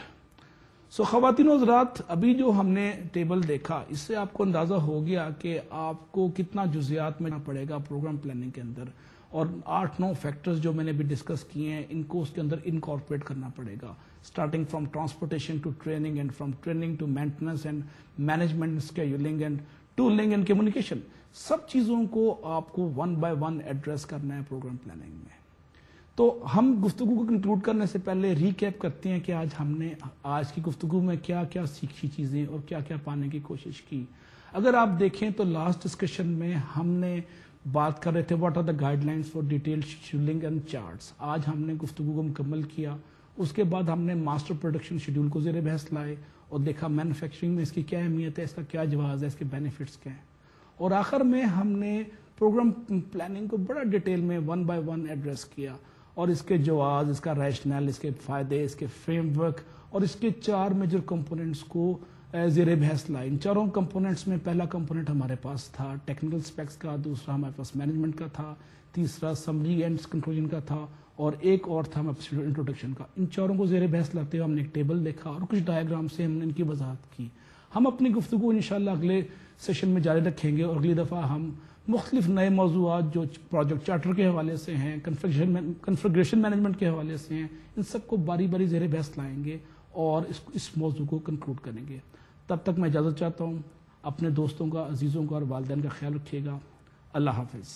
So خواتین و حضرات، ابھی جو ہم نے ٹیبل دیکھا اس سے آپ کو اندازہ ہو گیا کہ آپ کو کتنا جزیات میں پڑے گا پروگرام پلاننگ کے اندر، اور 8-9 فیکٹرز جو میں نے بھی ڈسکس کیے ہیں ان کو اس کے اندر انکارپوریٹ کرنا پڑے گا، starting from transportation to training and from training to maintenance and management scheduling and tooling and communication. سب چیزوں کو آپ کو ون بائی ون ایڈریس کرنا ہے پروگرام پلاننگ میں. تو ہم گفتگو کو کنکلوڈ کرنے سے پہلے ریکیپ کرتے ہیں کہ آج ہم نے آج کی گفتگو میں کیا کیا سیکھی چیزیں اور کیا کیا پانے کی کوشش کی. اگر آپ دیکھیں تو لاسٹ ڈسکشن میں ہم نے بات کر رہے تھے what are the guidelines for detail scheduling and charts. آج ہم نے گفتگو کو مکمل کیا. اس کے بعد ہم نے ماسٹر پروڈکشن شیڈول کو زیر بحث لائے اور دیکھا مینوفیکچرنگ میں اس کی کیا اہمیت ہے، اس کا کیا جواز ہے، اس کے بینیفٹس کیا ہیں. اور آخر میں ہم نے پروگرام پلاننگ کو بڑا ڈیٹیل میں ون بائی ون ایڈریس کیا اور اس کے جواز، اس کا ریشنل، اس کے فائدے، اس کے فریم ورک اور اس کے 4 میجر کمپوننٹس کو زیر بحث لائے. ان چاروں کمپوننٹس میں پہلا کمپوننٹ ہمارے پاس تھا ٹیکنیکل اسپیکس کا، دوسرا ہمارے پاس مینجمنٹ کا تھا، تیسرا سمری اینڈ کنکلوژن کا تھا، اور ایک اور تھا ہمارے انٹروڈکشن کا. ان چاروں کو زیر بحث لاتے ہوئے ہم نے ایک ٹیبل دیکھا اور کچھ ڈائیگرام سے ہم نے ان کی وضاحت کی. ہم اپنی گفتگو انشاءاللہ اگلے سیشن میں جاری رکھیں گے اور اگلی دفعہ ہم مختلف نئے موضوعات جو پروجیکٹ چارٹر کے حوالے سے ہیں، کنفیگریشن مینجمنٹ کے حوالے سے ہیں، ان سب کو باری باری زیر بحث لائیں گے اور اس موضوع کو کنکلوڈ کریں گے. تب تک میں اجازت چاہتا ہوں. اپنے دوستوں کا، عزیزوں کا اور والدین کا خیال رکھیے گا. اللہ حافظ.